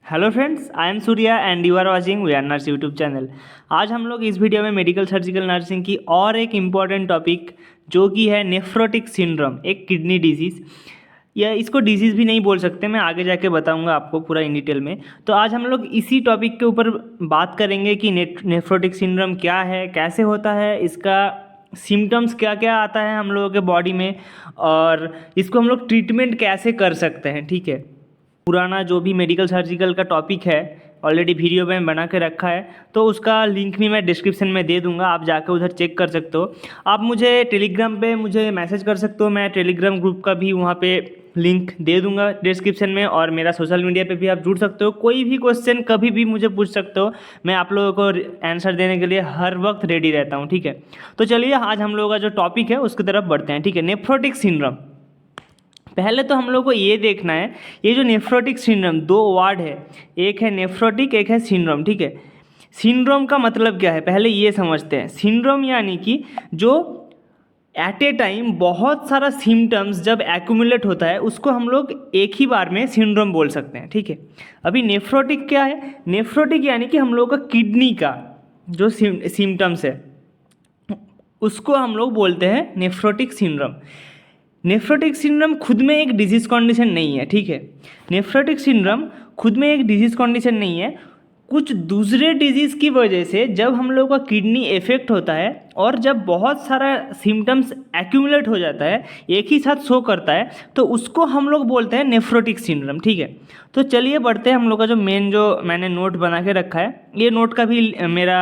Hello friends, I am Surya and you are watching we are nurse YouTube channel. आज हम लोग इस video में मेडिकल सर्जिकल नर्सिंग की और एक इम्पॉर्टेंट टॉपिक जो कि है नेफ्रोटिक सिंड्रोम, एक किडनी डिजीज़, या इसको डिजीज़ भी नहीं बोल सकते, मैं आगे जाके बताऊंगा आपको पूरा इन डिटेल में। तो आज हम लोग इसी टॉपिक के ऊपर बात करेंगे कि नेफ्रोटिक सिंड्रोम क्या है, कैसे होता है, इसका सिम्टम्स क्या क्या आता है हम लोगों के बॉडी में, और इसको हम लोग ट्रीटमेंट कैसे कर सकते हैं। ठीक है, पुराना जो भी मेडिकल सर्जिकल का टॉपिक है ऑलरेडी वीडियो में बना के रखा है, तो उसका लिंक भी मैं डिस्क्रिप्शन में दे दूंगा, आप जाकर उधर चेक कर सकते हो। आप मुझे टेलीग्राम पे मुझे मैसेज कर सकते हो, मैं टेलीग्राम ग्रुप का भी वहाँ पे लिंक दे दूंगा डिस्क्रिप्शन में, और मेरा सोशल मीडिया पे भी आप जुड़ सकते हो। कोई भी क्वेश्चन कभी भी मुझे पूछ सकते हो, मैं आप लोगों को आंसर देने के लिए हर वक्त रेडी रहता हूँ। ठीक है, तो चलिए आज हम लोगों का जो टॉपिक है उसकी तरफ बढ़ते हैं। ठीक है, नेफ्रोटिक सिंड्रोम। पहले तो हम लोग को ये देखना है, ये जो नेफ्रोटिक सिंड्रोम, दो वर्ड है, एक है नेफ्रोटिक, एक है सिंड्रोम। ठीक है, सिंड्रोम का मतलब क्या है पहले ये समझते हैं। सिंड्रोम यानी कि जो एट ए टाइम बहुत सारा सिम्टम्स जब एक्यूमुलेट होता है उसको हम लोग एक ही बार में सिंड्रोम बोल सकते हैं। ठीक है, अभी नेफ्रोटिक क्या है? नेफ्रोटिक यानी कि हम लोग का किडनी का जो सिम्टम्स है उसको हम लोग बोलते हैं नेफ्रोटिक सिंड्रोम। नेफ्रोटिक सिंड्रोम खुद में एक डिजीज कंडीशन नहीं है। ठीक है, नेफ्रोटिक सिंड्रोम खुद में एक डिजीज कंडीशन नहीं है, कुछ दूसरे डिजीज़ की वजह से जब हम लोग का किडनी इफेक्ट होता है और जब बहुत सारा सिम्टम्स एक्यूमुलेट हो जाता है, एक ही साथ शो करता है, तो उसको हम लोग बोलते हैं नेफ्रोटिक सिंड्रोम। ठीक है, तो चलिए बढ़ते हैं। हम लोग का जो मेन जो मैंने नोट बना के रखा है, ये नोट का भी मेरा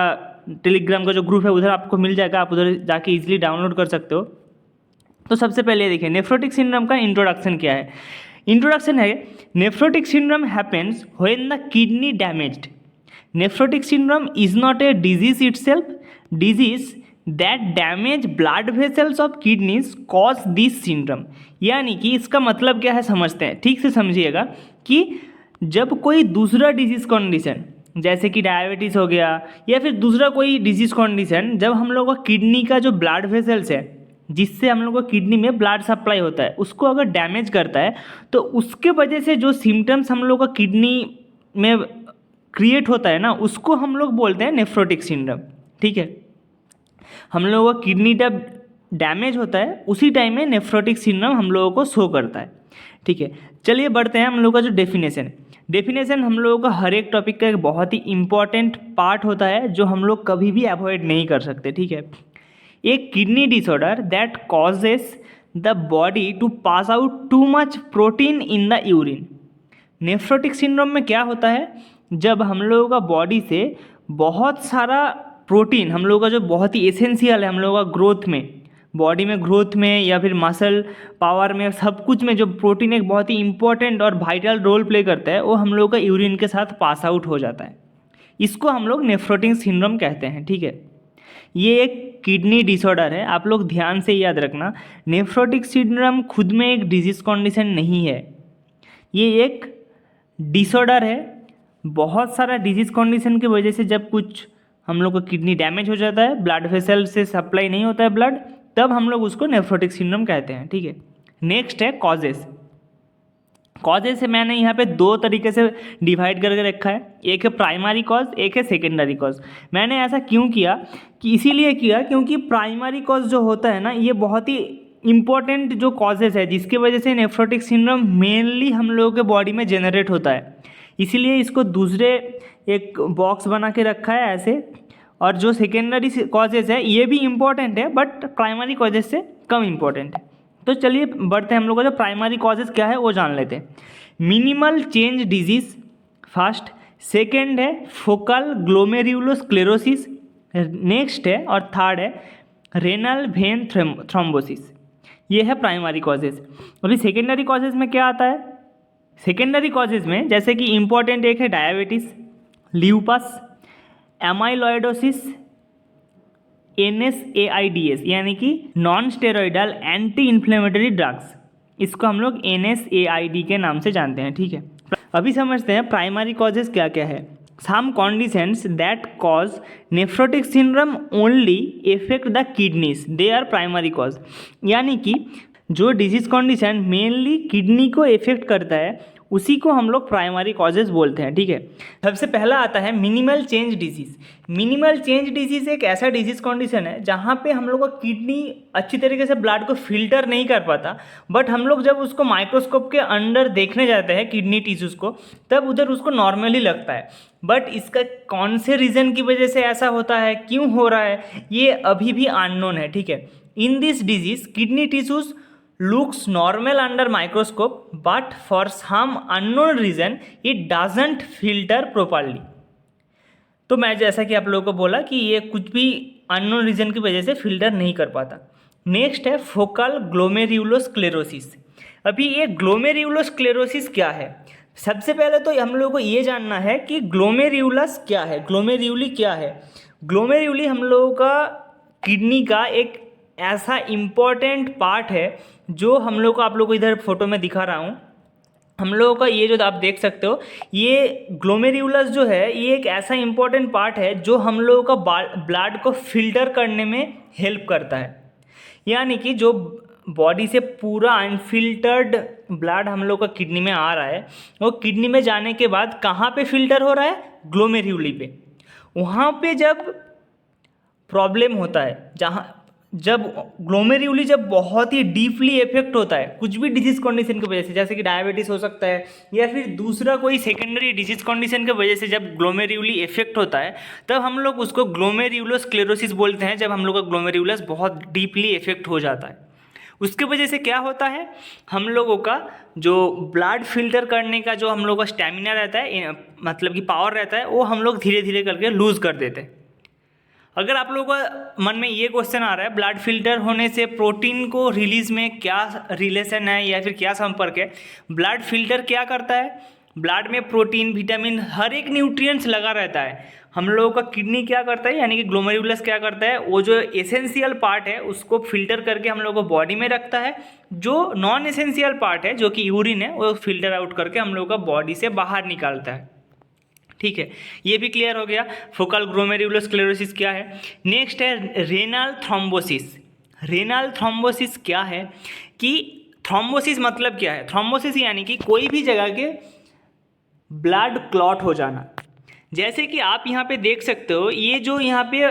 टेलीग्राम का जो ग्रुप है उधर आपको मिल जाएगा, आप उधर जाके ईजिली डाउनलोड कर सकते हो। तो सबसे पहले देखिए नेफ्रोटिक सिंड्रोम का इंट्रोडक्शन क्या है। इंट्रोडक्शन है, nephrotic syndrome happens when the kidney damaged. Nephrotic syndrome is not a disease itself, disease that damage blood vessels of kidneys cause this syndrome. यानी कि इसका मतलब क्या है समझते हैं, ठीक से समझिएगा कि जब कोई दूसरा डिजीज कंडीशन जैसे कि डायबिटीज़ हो गया या फिर दूसरा कोई डिजीज कंडीशन, जब हम लोग का किडनी का जो ब्लड वेसल्स है जिससे हम लोग को किडनी में ब्लड सप्लाई होता है उसको अगर डैमेज करता है, तो उसके वजह से जो सिम्टम्स हम लोग का किडनी में क्रिएट होता है ना, उसको हम लोग बोलते हैं नेफ्रोटिक सिंड्रोम। ठीक है, हम लोगों का किडनी जब डैमेज होता है उसी टाइम में नेफ्रोटिक सिंड्रोम हम लोगों को शो करता है। ठीक है, चलिए बढ़ते हैं। हम लोगों का जो डेफिनेशन हम लोगों का हर एक टॉपिक का एक बहुत ही इंपॉर्टेंट पार्ट होता है जो हम लोग कभी भी अवॉइड नहीं कर सकते। ठीक है, एक kidney disorder that causes the body to pass out too much protein in the urine. Nephrotic syndrome में क्या होता है, जब हम लोगों का बॉडी से बहुत सारा प्रोटीन, हम लोगों का जो बहुत ही एसेंशियल है हम लोगों का ग्रोथ में, बॉडी में ग्रोथ में या फिर मसल पावर में, सब कुछ में जो प्रोटीन एक बहुत ही इंपॉर्टेंट और वाइटल रोल प्ले करता है, वो हम लोगों का यूरिन के साथ पास आउट हो जाता है। इसको हम लोग नेफ्रोटिक सिंड्रोम कहते हैं। ठीक है, ये एक किडनी डिसऑर्डर है, आप लोग ध्यान से याद रखना। नेफ्रोटिक सिंड्रोम खुद में एक डिजीज कंडीशन नहीं है, ये एक डिसऑर्डर है। बहुत सारा डिजीज कंडीशन की वजह से जब कुछ हम लोग का किडनी डैमेज हो जाता है, ब्लड वेसल से सप्लाई नहीं होता है ब्लड, तब हम लोग उसको नेफ्रोटिक सिंड्रोम कहते हैं। ठीक है, नेक्स्ट है कॉजेस। कॉजेस से मैंने यहाँ पे दो तरीके से डिवाइड करके रखा है, एक है प्राइमरी कॉज, एक है सेकेंडरी कॉज। मैंने ऐसा क्यों किया कि इसीलिए किया क्योंकि प्राइमरी कॉज जो होता है ना, ये बहुत ही इम्पोर्टेंट जो कॉजेस है जिसकी वजह से नेफ्रोटिक सिंड्रोम मेनली हम लोगों के बॉडी में जनरेट होता है, इसीलिए इसको दूसरे एक बॉक्स बना के रखा है ऐसे। और जो सेकेंडरी कॉजेज है ये भी इम्पोर्टेंट है बट प्राइमरी कॉजेज से कम इम्पोर्टेंट है। तो चलिए बढ़ते हैं, हम लोग का जो प्राइमरी कॉजेज क्या है वो जान लेते हैं। Minimal change disease first, second है फोकल ग्लोमेरुलोस्क्लेरोसिस, नेक्स्ट है और थर्ड है रेनल वेन थ्रोम्बोसिस। ये है प्राइमरी कॉजेज। अभी सेकेंडरी कॉजेज में क्या आता है, सेकेंडरी कॉजेज में जैसे कि इम्पोर्टेंट एक है डायबिटीज़, ल्यूपस, एमाइलॉइडोसिस, NSAIDs यानी कि non steroidal anti inflammatory drugs, इसको हम लोग NSAID के नाम से जानते हैं। ठीक है, अभी समझते हैं प्राइमरी कॉजेज क्या क्या है। Some conditions that cause nephrotic syndrome only effect the kidneys, they are primary cause. यानी कि जो डिजीज कंडीशन मेनली किडनी को इफेक्ट करता है उसी को हम लोग प्राइमरी कॉजेज बोलते हैं, ठीक है। सबसे पहला आता है minimal change disease. Minimal change disease एक ऐसा डिजीज़ कंडीशन है जहाँ पे हम लोग का किडनी अच्छी तरीके से ब्लड को फिल्टर नहीं कर पाता, बट हम लोग जब उसको माइक्रोस्कोप के अंदर देखने जाते हैं किडनी टिश्यूज़ को, तब उधर उसको नॉर्मली लगता है। बट इसका कौन से रीज़न की वजह से ऐसा होता है, क्यों हो रहा है, ये अभी भी अननोन है, ठीक है। In this disease kidney tissues looks normal under microscope, but for some unknown reason it doesn't filter properly। तो मैं जैसा कि आप लोगों को बोला कि ये कुछ भी अननोन रीजन की वजह से फिल्टर नहीं कर पाता। नेक्स्ट है फोकल ग्लोमेरुलोस्क्लेरोसिस। अभी ये ग्लोमेरुलोस्क्लेरोसिस क्या है? सबसे पहले तो हम लोगों को ये जानना है कि ग्लोमेरुलस क्या है, ग्लोमेरुली क्या है। ग्लोमेरुली हम लोगों का किडनी का एक ऐसा इम्पॉर्टेंट पार्ट है जो हम लोग को, आप लोग को इधर फोटो में दिखा रहा हूँ, हम लोगों का ये जो आप देख सकते हो, ये ग्लोमेरुलस जो है ये एक ऐसा इम्पॉर्टेंट पार्ट है जो हम लोगों का ब्लड को फिल्टर करने में हेल्प करता है। यानी कि जो बॉडी से पूरा अनफिल्टर्ड ब्लड हम लोग का किडनी में आ रहा है, वो किडनी में जाने के बाद कहाँ पे फिल्टर हो रहा है? ग्लोमेरुली पे। वहाँ पे जब प्रॉब्लम होता है, जब ग्लोमेरुली जब बहुत ही डीपली इफेक्ट होता है कुछ भी डिजीज कंडीशन की वजह से, जैसे कि डायबिटीज़ हो सकता है या फिर दूसरा कोई सेकेंडरी डिजीज कंडीशन की वजह से जब ग्लोमेरुली इफेक्ट होता है, तब हम लोग उसको ग्लोमेरुलोस्क्लेरोसिस बोलते हैं। जब हम लोग का ग्लोमेरुलस बहुत डीपली इफेक्ट हो जाता है, उसके वजह से क्या होता है, हम लोगों का जो ब्लड फिल्टर करने का जो हम लोग का स्टेमिना रहता है, मतलब कि पावर रहता है, वो हम लोग धीरे धीरे करके लूज़ कर देते हैं। अगर आप लोगों का मन में ये क्वेश्चन आ रहा है ब्लड फिल्टर होने से प्रोटीन को रिलीज में क्या रिलेशन है या फिर क्या संपर्क है, ब्लड फिल्टर क्या करता है, ब्लड में प्रोटीन, विटामिन, हर एक न्यूट्रिएंट्स लगा रहता है। हम लोगों का किडनी क्या करता है, यानी कि ग्लोमेरुलस क्या करता है, वो जो एसेंशियल पार्ट है उसको फिल्टर करके हम लोग को बॉडी में रखता है। जो नॉन एसेंशियल पार्ट है जो कि यूरिन है, वो फिल्टर आउट करके हम लोग का बॉडी से बाहर निकालता है, ठीक है। ये भी क्लियर हो गया फोकल ग्लोमेरुलोस्क्लेरोसिस क्या है। नेक्स्ट है रेनल थ्रोम्बोसिस। रेनल थ्रोम्बोसिस क्या है कि थ्रोम्बोसिस मतलब क्या है? थ्रोम्बोसिस यानी कि कोई भी जगह के ब्लड क्लॉट हो जाना। जैसे कि आप यहाँ पे देख सकते हो, ये जो यहाँ पे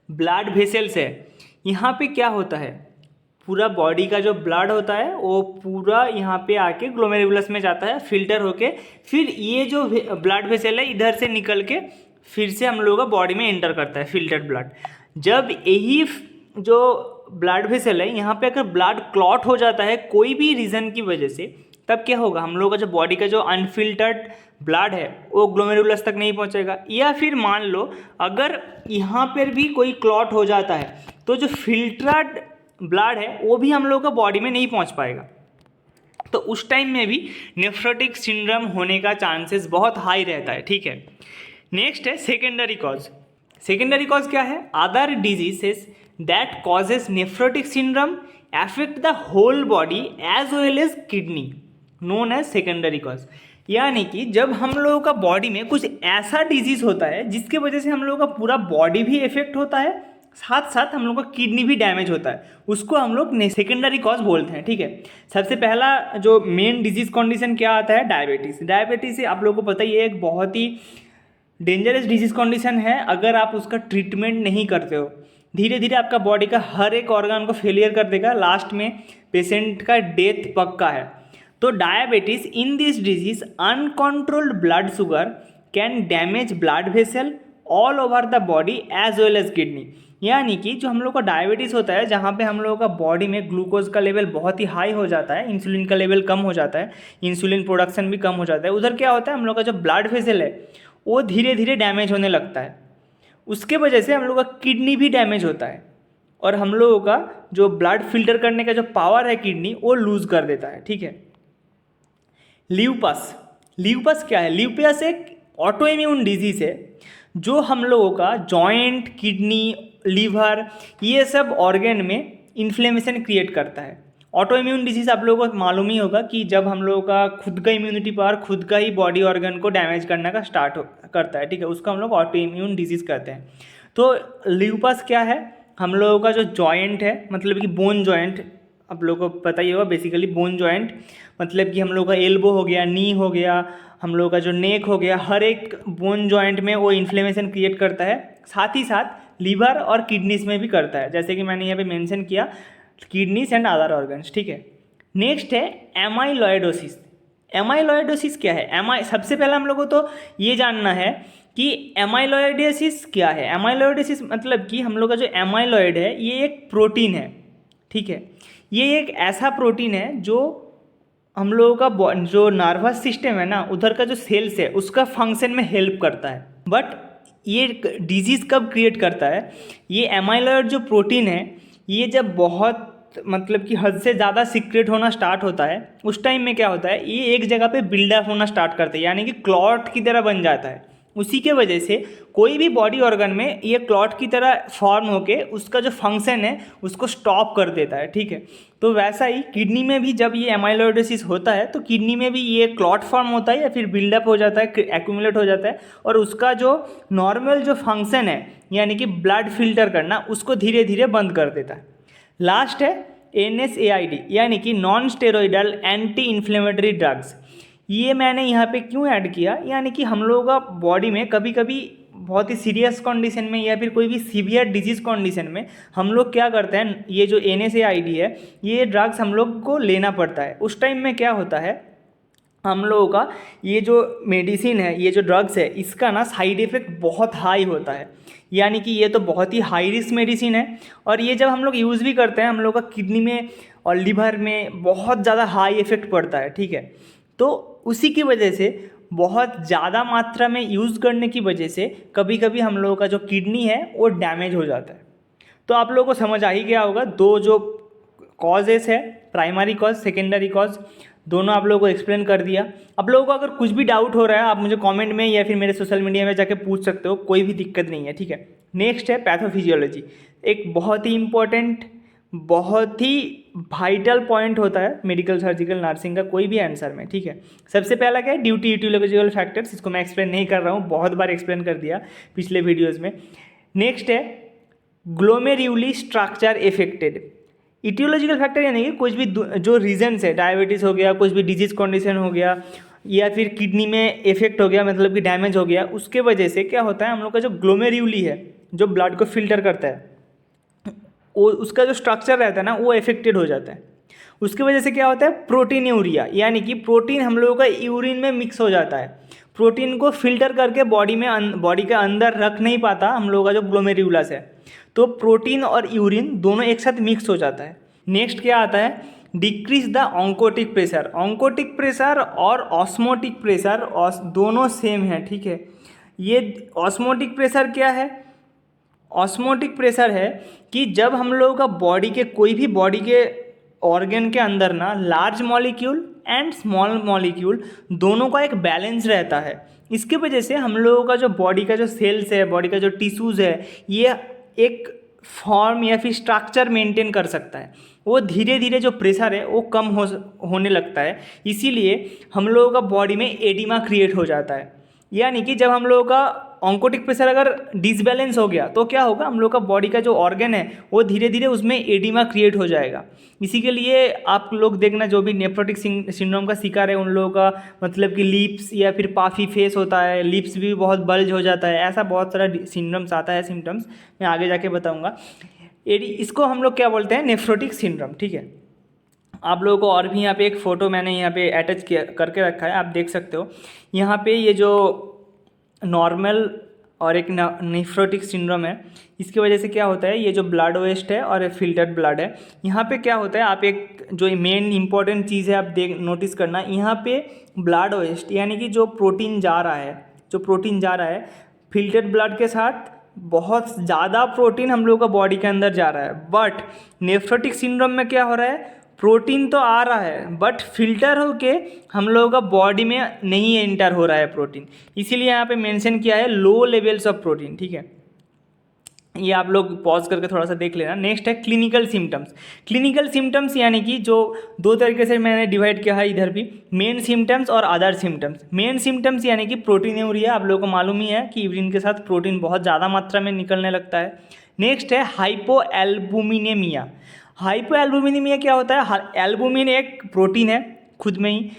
ब्लड वेसल्स है, यहाँ पे क्या होता है, पूरा बॉडी का जो ब्लड होता है वो पूरा यहाँ पे आके ग्लोमेरुलस में जाता है फिल्टर होके, फिर ये जो ब्लड वेसल है इधर से निकल के फिर से हम लोगों का बॉडी में एंटर करता है फिल्टर्ड ब्लड। जब यही जो ब्लड वेसल है यहाँ पे अगर ब्लड क्लॉट हो जाता है कोई भी रीज़न की वजह से, तब क्या होगा, हम लोग का जो बॉडी का जो अनफिल्टर्ड ब्लड है वो ग्लोमेरुलस तक नहीं पहुँचेगा। या फिर मान लो अगर यहाँ पर भी कोई क्लॉट हो जाता है तो जो फिल्टर्ड ब्लड है वो भी हम लोग का बॉडी में नहीं पहुंच पाएगा, तो उस टाइम में भी नेफ्रोटिक सिंड्रोम होने का चांसेस बहुत हाई रहता है, ठीक है। नेक्स्ट है सेकेंडरी कॉज। सेकेंडरी कॉज क्या है? Other diseases that causes nephrotic syndrome affect the whole body as well as kidney, known as secondary cause. यानी कि जब हम लोगों का बॉडी में कुछ ऐसा डिजीज होता है जिसकी वजह से हम लोगों का पूरा बॉडी भी इफेक्ट होता है, साथ साथ हम लोग का किडनी भी डैमेज होता है, उसको हम लोग सेकेंडरी कॉज बोलते हैं, ठीक है। सबसे पहला जो मेन डिजीज कंडीशन क्या आता है? डायबिटीज़। डायबिटीज़ से आप लोगों को पता ही है एक बहुत ही डेंजरस डिजीज कंडीशन है। अगर आप उसका ट्रीटमेंट नहीं करते हो, धीरे धीरे आपका बॉडी का हर एक ऑर्गन को फेलियर कर देगा, लास्ट में पेशेंट का डेथ पक्का है। तो diabetes in this disease uncontrolled blood sugar can damage blood vessel all over the body as well as kidney. यानी कि जो हम लोग का डायबिटीज़ होता है, जहाँ पे हम लोगों का बॉडी में ग्लूकोज का लेवल बहुत ही हाई हो जाता है, इंसुलिन का लेवल कम हो जाता है, इंसुलिन प्रोडक्शन भी कम हो जाता है, उधर क्या होता है, हम लोग का जो ब्लड वेसल है वो धीरे धीरे डैमेज होने लगता है। उसके वजह से हम लोग का किडनी भी डैमेज होता है और हम लोगों का जो ब्लड फिल्टर करने का जो पावर है किडनी वो लूज़ कर देता है, ठीक है। ल्यूपस। ल्यूपस क्या है? ल्यूपस एक ऑटो इम्यून डिजीज़ है जो हम लोगों का जॉइंट, किडनी, लीवर, ये सब ऑर्गन में इन्फ्लेमेशन क्रिएट करता है। ऑटो इम्यून डिजीज़ आप लोगों को मालूम ही होगा कि जब हम लोगों का खुद का इम्यूनिटी पावर खुद का ही बॉडी ऑर्गन को डैमेज करने का स्टार्ट करता है, ठीक है, उसको हम लोग ऑटो इम्यून डिजीज़ कहते हैं। तो ल्यूपस क्या है? हम लोगों का जो जॉइंट है, मतलब कि बोन जॉइंट, आप लोगों को पता ही होगा, बेसिकली बोन जॉइंट, मतलब कि हम लोग का एल्बो हो गया, नी हो गया, हम लोग का जो नेक हो गया, हर एक बोन जॉइंट में वो इन्फ्लेमेशन क्रिएट करता है। साथ ही साथ लीवर और किडनीज में भी करता है, जैसे कि मैंने यहाँ पे मेंशन किया, किडनीज एंड अदर ऑर्गन्स, ठीक है। नेक्स्ट है एमाइलॉइडोसिस। एमाइलॉइडोसिस क्या है? सबसे पहले हम लोग को तो ये जानना है कि एमाइलॉइडोसिस क्या है। एमाइलॉइडोसिस मतलब कि हम लोग का जो एमाइलॉइड है ये एक प्रोटीन है, ठीक है। ये एक ऐसा प्रोटीन है जो हम लोगों का जो नर्वस सिस्टम है ना, उधर का जो सेल्स है उसका फंक्शन में हेल्प करता है। बट ये डिजीज़ कब क्रिएट करता है? ये एमाइलॉइड जो प्रोटीन है ये जब बहुत मतलब कि हद से ज़्यादा सीक्रेट होना स्टार्ट होता है, उस टाइम में क्या होता है, ये एक जगह पे बिल्डअप होना स्टार्ट करते हैं, यानी कि क्लॉट की तरह बन जाता है। उसी के वजह से कोई भी बॉडी ऑर्गन में ये क्लॉट की तरह फॉर्म होके उसका जो फंक्शन है उसको स्टॉप कर देता है, ठीक है। तो वैसा ही किडनी में भी जब ये एमाइलॉइडोसिस होता है तो किडनी में भी ये क्लॉट फॉर्म होता है या फिर बिल्डअप हो जाता है, एक्यूमुलेट हो जाता है, और उसका जो नॉर्मल जो फंक्शन है यानी कि ब्लड फिल्टर करना उसको धीरे धीरे बंद कर देता है। लास्ट है NSAID यानी कि non steroidal anti inflammatory drugs. ये मैंने यहाँ पे क्यों ऐड किया, यानी कि हम लोगों का बॉडी में कभी कभी बहुत ही सीरियस कंडीशन में या फिर कोई भी सीवियर डिजीज़ कंडीशन में हम लोग क्या करते हैं, ये जो NSAID है ये ड्रग्स हम लोग को लेना पड़ता है। उस टाइम में क्या होता है, हम लोगों का ये जो मेडिसिन है, ये जो ड्रग्स है, इसका ना साइड इफ़ेक्ट बहुत हाई होता है, यानी कि ये तो बहुत ही हाई रिस्क मेडिसिन है। और ये जब हम लोग यूज़ भी करते हैं हम लोग का किडनी में और लिवर में बहुत ज़्यादा हाई इफ़ेक्ट पड़ता है, ठीक है। तो उसी की वजह से बहुत ज़्यादा मात्रा में यूज़ करने की वजह से कभी कभी हम लोगों का जो किडनी है वो डैमेज हो जाता है। तो आप लोगों को समझ आ ही गया होगा, दो जो कॉजेस है, प्राइमरी कॉज, सेकेंडरी कॉज, दोनों आप लोगों को एक्सप्लेन कर दिया। आप लोगों को अगर कुछ भी डाउट हो रहा है आप मुझे कमेंट में या फिर मेरे सोशल मीडिया में जाके पूछ सकते हो, कोई भी दिक्कत नहीं है, ठीक है। नेक्स्ट है पैथोफिजियोलॉजी, एक बहुत ही इम्पोर्टेंट, बहुत ही वाइटल पॉइंट होता है मेडिकल सर्जिकल नर्सिंग का कोई भी आंसर में, ठीक है। सबसे पहला क्या है, ड्यूटी यूटियोलॉजिकल फैक्टर्स, इसको मैं एक्सप्लेन नहीं कर रहा हूँ, बहुत बार एक्सप्लेन कर दिया पिछले वीडियोज़ में। नेक्स्ट है glomeruli structure affected. Aetiological factor यानी कि कुछ भी जो रीजन्स है, डायबिटीज़ हो गया, कुछ भी डिजीज़ कंडीशन हो गया, या फिर किडनी में इफेक्ट हो गया मतलब कि डैमेज हो गया, उसके वजह से क्या होता है, हम लोग का जो ग्लोमेरुली है जो ब्लड को फिल्टर करता है, वो उसका जो स्ट्रक्चर रहता है ना वो इफेक्टेड हो जाता है। उसकी वजह से क्या होता है, प्रोटीन यूरिया, यानी कि प्रोटीन हम लोगों का यूरिन में मिक्स हो जाता है। प्रोटीन को फिल्टर करके बॉडी के अंदर रख नहीं पाता हम लोगों का जो ग्लोमेरुलस है, तो प्रोटीन और यूरिन दोनों एक साथ मिक्स हो जाता है। नेक्स्ट क्या आता है, decrease the oncotic pressure. Oncotic pressure और ऑस्मोटिक प्रेशर दोनों सेम है, ठीक है। ये ऑस्मोटिक प्रेशर क्या है, ऑस्मोटिक प्रेशर है कि जब हम लोगों का बॉडी के कोई भी बॉडी के ऑर्गन के अंदर ना large molecule and small molecule दोनों का एक बैलेंस रहता है, इसके वजह से हम लोगों का जो बॉडी का जो सेल्स है, बॉडी का जो टिश्यूज़ है, ये एक फॉर्म या फिर स्ट्रक्चर मेंटेन कर सकता है। वो धीरे धीरे जो प्रेशर है वो कम होने लगता है, इसीलिए हम लोगों का बॉडी में एडिमा क्रिएट हो जाता है। यानी कि जब हम लोगों का ऑन्कोटिक प्रेशर अगर डिसबैलेंस हो गया तो क्या होगा, हम लोग का बॉडी का जो ऑर्गन है वो धीरे धीरे उसमें एडिमा क्रिएट हो जाएगा। इसी के लिए आप लोग देखना, जो भी नेफ्रोटिक सिंड्रोम का शिकार है उन लोगों का मतलब कि लिप्स या फिर पाफी फेस होता है, लिप्स भी बहुत बल्ज हो जाता है, ऐसा बहुत सारा सिंड्रोम्स आता है, सिम्टम्स मैं आगे जाके बताऊँगा। इसको हम लोग क्या बोलते हैं, नेफ्रोटिक सिंड्रोम, ठीक है। आप लोगों को और भी यहाँ पे एक फ़ोटो मैंने यहाँ पे अटैच किया करके रखा है, आप देख सकते हो। यहाँ पे ये जो नॉर्मल और एक नेफ्रोटिक सिंड्रोम है, इसकी वजह से क्या होता है, ये जो ब्लड वेस्ट है और फिल्टर्ड ब्लड है, यहाँ पे क्या होता है, आप एक जो मेन इंपॉर्टेंट चीज़ है आप नोटिस करना, यहाँ पे ब्लड वेस्ट यानी कि जो प्रोटीन जा रहा है फिल्टर्ड ब्लड के साथ बहुत ज़्यादा प्रोटीन हम लोग का बॉडी के अंदर जा रहा है। बट नेफ्रोटिक सिंड्रोम में क्या हो रहा है, प्रोटीन तो आ रहा है बट फिल्टर होके हम लोगों का बॉडी में नहीं एंटर हो रहा है प्रोटीन, इसीलिए यहाँ पे मेंशन किया है लो लेवल्स ऑफ प्रोटीन, ठीक है। ये आप लोग पॉज करके थोड़ा सा देख लेना। नेक्स्ट है क्लिनिकल सिम्टम्स। क्लिनिकल सिम्टम्स यानी कि जो दो तरीके से मैंने डिवाइड किया है इधर भी, मेन सिम्टम्स और अदर सिम्टम्स। मेन सिम्टम्स यानी कि प्रोटीन यूरिया, आप लोगों को मालूम ही है कि यूरिन के साथ प्रोटीन बहुत ज़्यादा मात्रा में निकलने लगता है। नेक्स्ट है हाइपोएल्बुमिनेमिया। हाइपो एल्बुमिनीमिया क्या होता है? एल्बुमिन एक प्रोटीन है खुद में ही।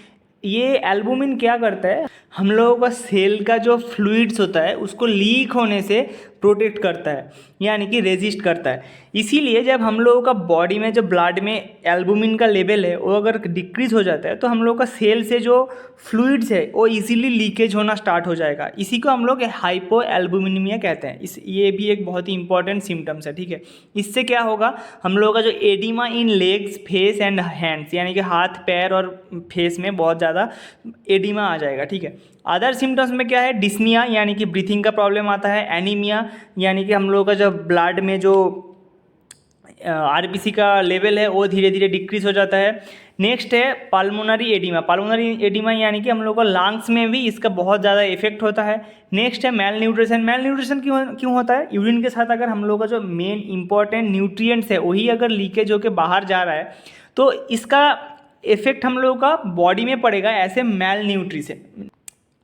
ये एल्बुमिन क्या करता है, हम लोगों का सेल का जो फ्लूइड्स होता है उसको लीक होने से प्रोटेक्ट करता है, यानी कि रेजिस्ट करता है। इसीलिए जब हम लोगों का बॉडी में, जब ब्लड में एल्बुमिन का लेवल है वो अगर डिक्रीज हो जाता है तो हम लोगों का सेल से जो फ्लूइड्स है वो इजीली लीकेज होना स्टार्ट हो जाएगा। इसी को हम लोग हाइपो एल्बुमिनीमिया कहते हैं। ये भी एक बहुत ही इंपॉर्टेंट सिम्टम्स है, ठीक है। इससे क्या होगा, हम लोगों का जो oedema in legs, face and hands, यानी कि हाथ पैर और फेस में बहुत ज़्यादा एडिमा आ जाएगा, ठीक है। अदर सिम्टम्स में क्या है, डिस्निया यानी कि ब्रीथिंग का प्रॉब्लम आता है, एनीमिया यानी कि हम लोगों का जो ब्लड में जो आरबीसी का लेवल है वो धीरे धीरे डिक्रीज हो जाता है। नेक्स्ट है पल्मोनरी एडिमा। पल्मोनरी एडिमा यानी कि हम लोगों को लंग्स में भी इसका बहुत ज़्यादा इफेक्ट होता है। नेक्स्ट है मेल न्यूट्रिशन। मेल न्यूट्रिशन क्यों होता है? यूरिन के साथ अगर हम लोगों का जो मेन इंपॉर्टेंट न्यूट्रिएंट्स है वही अगर लीकेज होकर बाहर जा रहा है तो इसका इफेक्ट हम लोगों का बॉडी में पड़ेगा ऐसे मेल न्यूट्रिशन,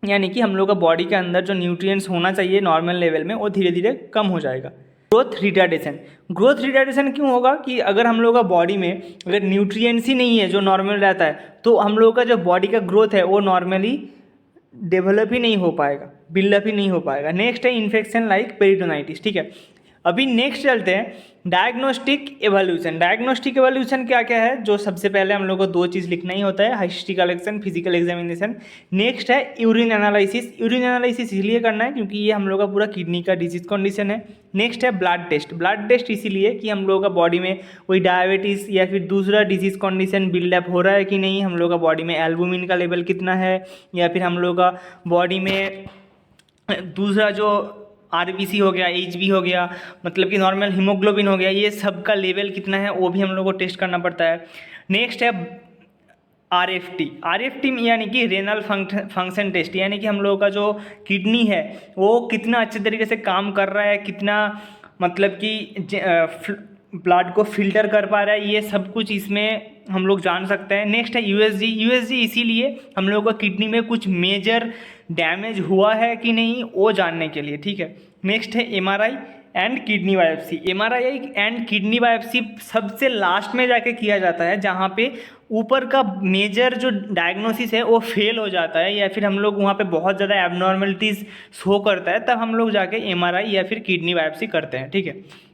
यानी कि हम लोग का बॉडी के अंदर जो न्यूट्रिएंट्स होना चाहिए नॉर्मल लेवल में वो धीरे धीरे कम हो जाएगा। Growth retardation. ग्रोथ रिटार्डेशन क्यों होगा कि अगर हम लोग का बॉडी में अगर न्यूट्रिएंट्स ही नहीं है जो नॉर्मल रहता है तो हम लोग का जो बॉडी का ग्रोथ है वो नॉर्मली डेवलप ही नहीं हो पाएगा, बिल्डअप ही नहीं हो पाएगा। नेक्स्ट है इन्फेक्शन लाइक पेरिटोनाइटिस, ठीक है। अभी नेक्स्ट चलते हैं डायग्नोस्टिक एवोल्यूशन। डायग्नोस्टिक एवोल्यूशन क्या क्या है, जो सबसे पहले हम लोग को दो चीज़ लिखना ही होता है, history collection, physical examination. Next है यूरिन एनालिसिस। यूरिन एनालिसिस इसलिए करना है क्योंकि ये हम लोग का पूरा किडनी का डिजीज कंडीशन है। नेक्स्ट है ब्लड टेस्ट। ब्लड टेस्ट इसीलिए कि हम लोगों का बॉडी में कोई डायबिटीज़ या फिर दूसरा डिजीज कंडीशन बिल्डअप हो रहा है कि नहीं, हम लोग का बॉडी में एल्बुमिन का लेवल कितना है, या फिर हम लोग का बॉडी में दूसरा जो आरबीसी हो गया, एचबी हो गया, मतलब कि नॉर्मल हीमोग्लोबिन हो गया, ये सब का लेवल कितना है वो भी हम लोग को टेस्ट करना पड़ता है। नेक्स्ट है आरएफटी। आरएफटी यानी कि रेनल फंक्शन टेस्ट, यानी कि हम लोगों का जो किडनी है वो कितना अच्छे तरीके से काम कर रहा है, कितना मतलब कि ब्लड को फिल्टर कर पा रहा है, ये सब कुछ इसमें हम लोग जान सकते हैं। नेक्स्ट है यूएसजी। यूएसजी इसीलिए हम लोगों का किडनी में कुछ मेजर डैमेज हुआ है कि नहीं वो जानने के लिए, ठीक है। नेक्स्ट है MRI and kidney biopsy. MRI and kidney biopsy सबसे लास्ट में जाके किया जाता है जहाँ पे ऊपर का मेजर जो डायग्नोसिस है वो फेल हो जाता है या फिर हम लोग वहाँ पे बहुत ज़्यादा एबनॉर्मलिटीज़ शो करता है, तब हम लोग जाके एमआरआई या फिर किडनी बायोप्सी करते हैं, ठीक है।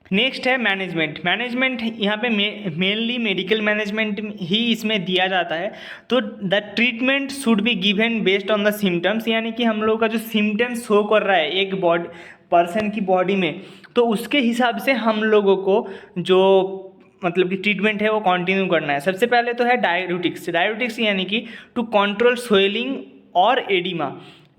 नेक्स्ट है मैनेजमेंट। मैनेजमेंट यहाँ पे मेनली मेडिकल मैनेजमेंट ही इसमें दिया जाता है। तो the treatment should be given based on the symptoms, यानी कि हम लोग का जो सिम्टम्स शो कर रहा है एक बॉडी पर्सन की बॉडी में, तो उसके हिसाब से हम लोगों को जो मतलब कि ट्रीटमेंट है वो कंटिन्यू करना है। सबसे पहले तो है डाययूरेटिक्स। डाययूरेटिक्स यानी कि टू कंट्रोल स्वेलिंग और एडिमा।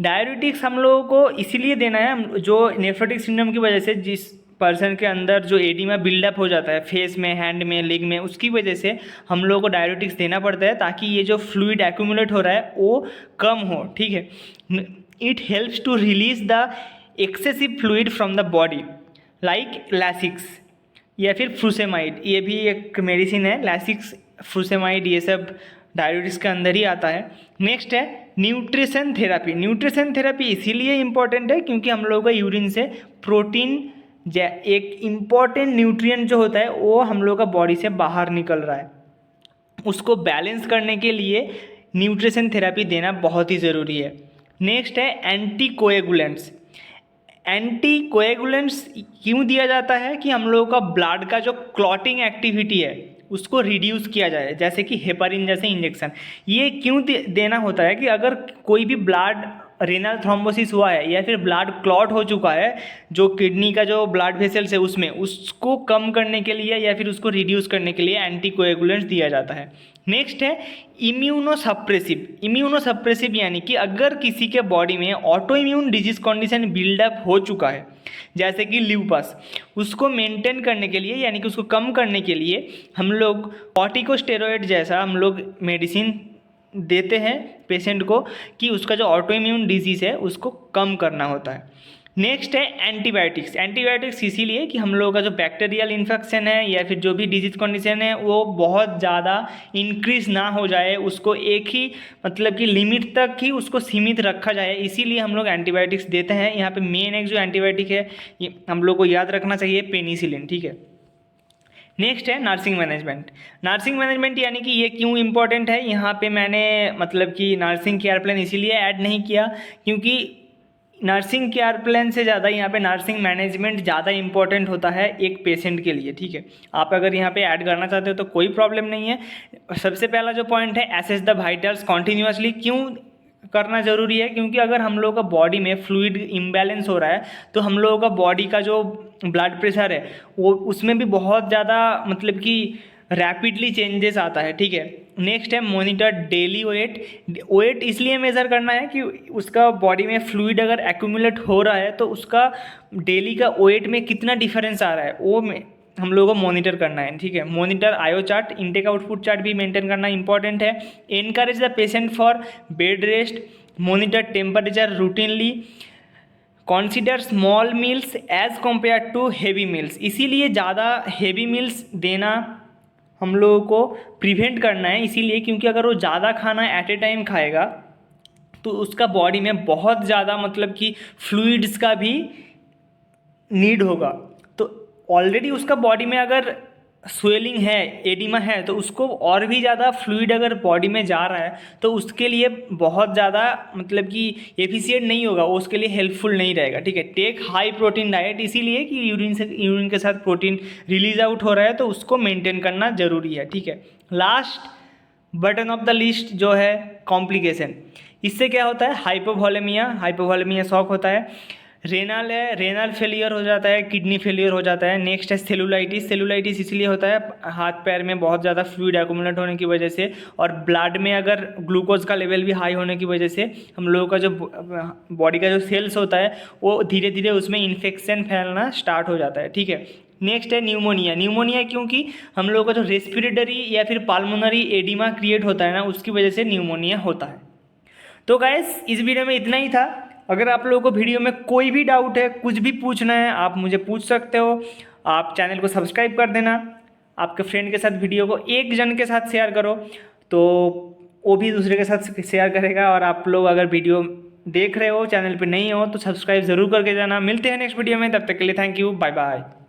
डाययूरेटिक्स हम लोगों को इसीलिए देना है जो नेफ्रोटिक सिंड्रोम की वजह से जिस पर्सन के अंदर जो एडिमा बिल्डअप हो जाता है फेस में, हैंड में, लेग में, उसकी वजह से हम लोगों को डाययूरेटिक्स देना पड़ता है ताकि ये जो फ्लूइड एक्यूमुलेट हो रहा है वो कम हो, ठीक है। It helps to release the excessive fluid from the body like Lasix या फिर फ्रूसेमाइड। ये भी एक मेडिसिन है, लैसिक्स, फ्रूसेमाइड, ये सब डाययूरेटिक्स के अंदर ही आता है। नेक्स्ट है न्यूट्रिशन थेरापी। न्यूट्रिशन थेरापी इसीलिए इम्पॉर्टेंट है क्योंकि हम लोगों का यूरिन से प्रोटीन एक इम्पॉर्टेंट न्यूट्रिएंट जो होता है वो हम लोग का बॉडी से बाहर निकल रहा है, उसको बैलेंस करने के लिए न्यूट्रिशन थेरापी देना बहुत ही ज़रूरी है। नेक्स्ट है एंटी कोएगुलेंट्स। एंटी कोएगुलेंट्स क्यों दिया जाता है कि हम लोगों का ब्लड का जो क्लॉटिंग एक्टिविटी है उसको रिड्यूस किया जाए, जैसे कि हेपारिन जैसे इंजेक्शन। ये क्यों देना होता है कि अगर कोई भी ब्लड रेनल थ्रोम्बोसिस हुआ है या फिर ब्लड क्लॉट हो चुका है जो किडनी का जो ब्लड वेसल्स है उसमें, उसको कम करने के लिए या फिर उसको रिड्यूस करने के लिए एंटीकोएगुलेंट्स दिया जाता है। नेक्स्ट है इम्यूनोसप्रेसिव। इम्यूनोसप्रेसिव यानी कि अगर किसी के बॉडी में autoimmune disease condition buildup हो चुका है जैसे कि ल्यूपस, उसको मेंटेन करने के लिए यानी कि उसको कम करने के लिए हम लोग कॉर्टिकोस्टेरॉइड जैसा हम लोग मेडिसिन देते हैं पेशेंट को कि उसका जो ऑटो इम्यून डिजीज़ है उसको कम करना होता है। नेक्स्ट है एंटीबायोटिक्स। एंटीबायोटिक्स इसीलिए कि हम लोगों का जो बैक्टीरियल इन्फेक्शन है या फिर जो भी डिजीज कंडीशन है वो बहुत ज़्यादा इंक्रीज ना हो जाए, उसको एक ही मतलब कि लिमिट तक ही उसको सीमित रखा जाए, इसीलिए हम लोग एंटीबायोटिक्स देते हैं। यहाँ पे मेन एक जो एंटीबायोटिक है ये हम लोग को याद रखना चाहिए, पेनिसिलिन, ठीक है। नेक्स्ट है नर्सिंग मैनेजमेंट। नर्सिंग मैनेजमेंट यानी कि ये क्यों इम्पोर्टेंट है, यहाँ पे मैंने मतलब कि नर्सिंग केयर प्लान इसीलिए ऐड नहीं किया क्योंकि नर्सिंग केयर प्लान से ज़्यादा यहाँ पे नर्सिंग मैनेजमेंट ज़्यादा इंपॉर्टेंट होता है एक पेशेंट के लिए, ठीक है। आप अगर यहाँ पे ऐड करना चाहते हो तो कोई प्रॉब्लम नहीं है। सबसे पहला जो पॉइंट है, एसेस द वाइटल्स कॉन्टिन्यूसली। क्यों करना ज़रूरी है, क्योंकि अगर हम लोगों का बॉडी में फ्लूइड इम्बैलेंस हो रहा है तो हम लोगों का बॉडी का जो ब्लड प्रेशर है वो उसमें भी बहुत ज़्यादा मतलब कि रैपिडली चेंजेस आता है, ठीक है। नेक्स्ट है मॉनिटर डेली वेट। वेट इसलिए मेज़र करना है कि उसका बॉडी में फ्लूइड अगर एक्यूमुलेट हो रहा है तो उसका डेली का वेट में कितना डिफरेंस आ रहा है वो में हम लोगों को मॉनिटर करना है, ठीक है। Monitor I O chart, intake output chart भी मेंटेन करना इंपॉर्टेंट है। Encourage the patient for bed rest, monitor temperature routinely, consider small meals as compare to heavy meals. इसीलिए ज़्यादा हेवी मील्स देना हम लोगों को प्रिवेंट करना है, इसीलिए क्योंकि अगर वो ज़्यादा खाना एट ए टाइम खाएगा तो उसका बॉडी में बहुत ज़्यादा मतलब कि फ्लूइड्स का भी नीड होगा। तो ऑलरेडी उसका बॉडी में अगर स्वेलिंग है, एडिमा है, तो उसको और भी ज़्यादा फ्लूइड अगर बॉडी में जा रहा है तो उसके लिए बहुत ज़्यादा मतलब कि एफिशिएंट नहीं होगा, वो उसके लिए हेल्पफुल नहीं रहेगा, ठीक है। टेक हाई प्रोटीन डाइट, इसीलिए कि यूरिन के साथ प्रोटीन रिलीज आउट हो रहा है तो उसको मेंटेन करना ज़रूरी है, ठीक है। Last button of the list जो है कॉम्प्लिकेशन। इससे क्या होता है, हाइपोवोलेमिया शॉक होता है, रेनल है, रेनल फेलियर हो जाता है, किडनी फेलियर हो जाता है। नेक्स्ट है सेलुलाइटिस इसलिए होता है हाथ पैर में बहुत ज़्यादा फ्लूइड एक्यूमुलेट होने की वजह से, और ब्लड में अगर ग्लूकोज का लेवल भी हाई होने की वजह से हम लोगों का जो बॉडी का जो सेल्स होता है वो धीरे धीरे उसमें इन्फेक्शन फैलना स्टार्ट हो जाता है, ठीक है। नेक्स्ट है न्यूमोनिया क्योंकि हम लोगों का जो रेस्पिरेटरी या फिर पाल्मोनरी एडिमा क्रिएट होता है ना, उसकी वजह से न्यूमोनिया होता है। तो गाइस इस वीडियो में इतना ही था। अगर आप लोगों को वीडियो में कोई भी डाउट है, कुछ भी पूछना है, आप मुझे पूछ सकते हो। आप चैनल को सब्सक्राइब कर देना, आपके फ्रेंड के साथ वीडियो को एक जन के साथ शेयर करो तो वो भी दूसरे के साथ शेयर करेगा। और आप लोग अगर वीडियो देख रहे हो, चैनल पे नहीं हो तो सब्सक्राइब ज़रूर करके जाना। मिलते हैं नेक्स्ट वीडियो में, तब तक के लिए थैंक यू, बाय बाय।